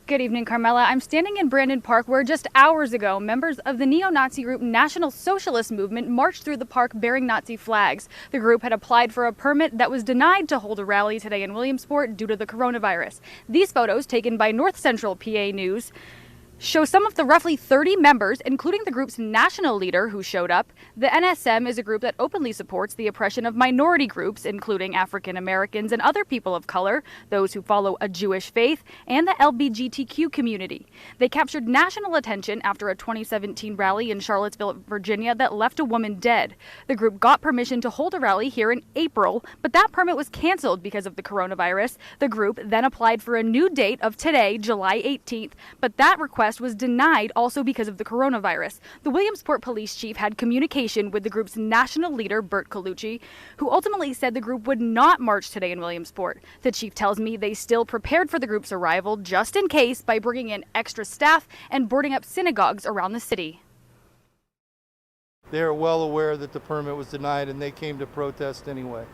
Good evening, Carmela. I'm standing in Brandon Park where just hours ago, members of the neo-Nazi group National Socialist movement marched through the park bearing Nazi flags. The group had applied for a permit that was denied to hold a rally today in Williamsport due to the coronavirus. These photos, taken by North Central PA News, show some of the roughly 30 members, including the group's national leader who showed up. The NSM is a group that openly supports the oppression of minority groups, including African Americans and other people of color, those who follow a Jewish faith, and the LGBTQ community. They captured national attention after a 2017 rally in Charlottesville, Virginia that left a woman dead. The group got permission to hold a rally here in April, but that permit was canceled because of the coronavirus. The group then applied for a new date of today, July 18th, but that request was denied also because of the coronavirus. The Williamsport police chief had communication with the group's national leader, Bert Colucci, who ultimately said the group would not march today in Williamsport. The chief tells me they still prepared for the group's arrival just in case by bringing in extra staff and boarding up synagogues around the city. They are well aware that the permit was denied and they came to protest anyway.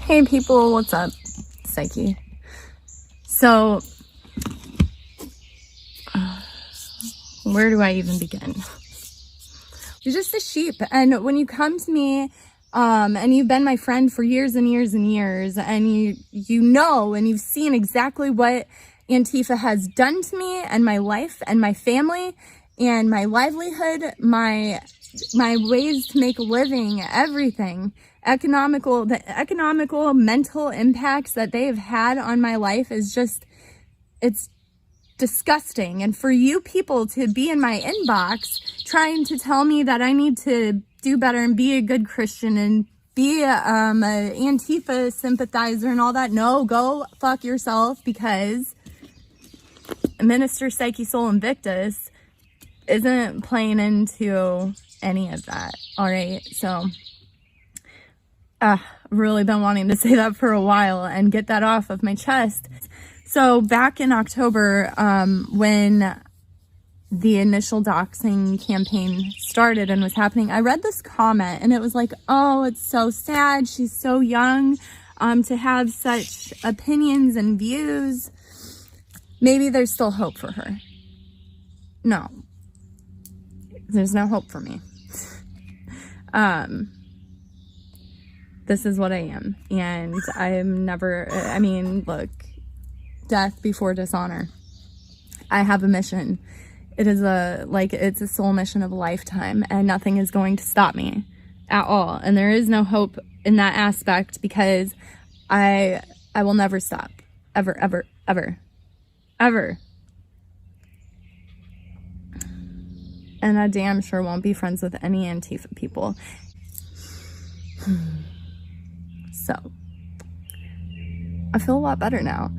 Hey people, what's up? Psyche. So, where do I even begin? You're just a sheep, and when you come to me, and you've been my friend for years and years and years, and you know and you've seen exactly what Antifa has done to me and my life and my family and my livelihood, my ways to make a living, everything. The economical, mental impacts that they have had on my life is just, it's disgusting. And for you people to be in my inbox trying to tell me that I need to do better and be a good Christian and be a Antifa sympathizer and all that, no, go fuck yourself, because Minister Psyche Invictus isn't playing into any of that. All right, so I've really been wanting to say that for a while and get that off of my chest. So back in October, when the initial doxing campaign started and was happening, I read this comment and it was like, oh, it's so sad. She's so young to have such opinions and views. Maybe there's still hope for her. No, there's no hope for me. This is what I am. And I'm never, I mean, look, death before dishonor. I have a mission. It is it's a soul mission of a lifetime, and nothing is going to stop me at all. And there is no hope in that aspect, because I will never stop. Ever, ever, ever, ever. And I damn sure won't be friends with any Antifa people. So, I feel a lot better now.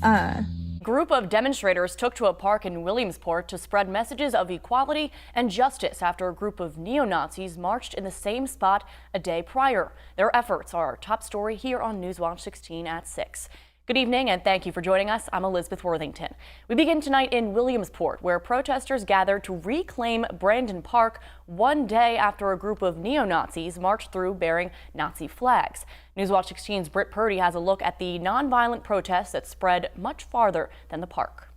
A group of demonstrators took to a park in Williamsport to spread messages of equality and justice after a group of neo-Nazis marched in the same spot a day prior. Their efforts are our top story here on Newswatch 16 at 6. Good evening, and thank you for joining us. I'm Elizabeth Worthington. We begin tonight in Williamsport, where protesters gathered to reclaim Brandon Park one day after a group of neo-Nazis marched through bearing Nazi flags. Newswatch 16's Britt Purdy has a look at the nonviolent protests that spread much farther than the park.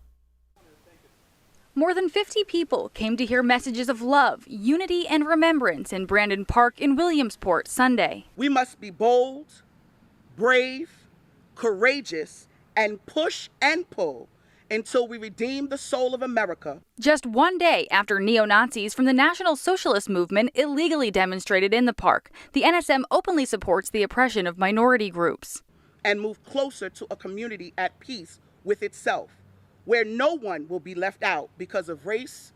More than 50 people came to hear messages of love, unity, and remembrance in Brandon Park in Williamsport Sunday. We must be bold, brave, courageous, and push and pull until we redeem the soul of America. Just one day after neo-Nazis from the National Socialist movement illegally demonstrated in the park, the NSM openly supports the oppression of minority groups. And move closer to a community at peace with itself, where no one will be left out because of race,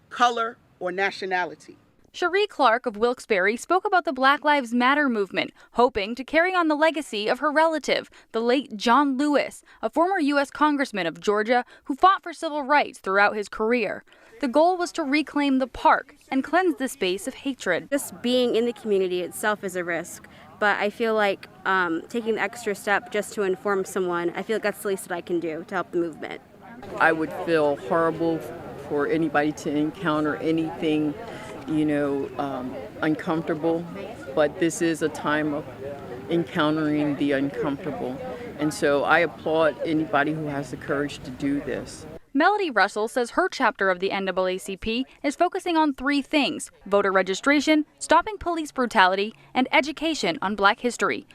color, or nationality. Cherie Clark of Wilkes-Barre spoke about the Black Lives Matter movement, hoping to carry on the legacy of her relative, the late John Lewis, a former U.S. Congressman of Georgia who fought for civil rights throughout his career. The goal was to reclaim the park and cleanse the space of hatred. Just being in the community itself is a risk, but I feel like taking the extra step just to inform someone, I feel like that's the least that I can do to help the movement. I would feel horrible for anybody to encounter anything uncomfortable, but this is a time of encountering the uncomfortable. And so I applaud anybody who has the courage to do this. Melody Russell says her chapter of the NAACP is focusing on 3 things: voter registration, stopping police brutality, and education on Black history.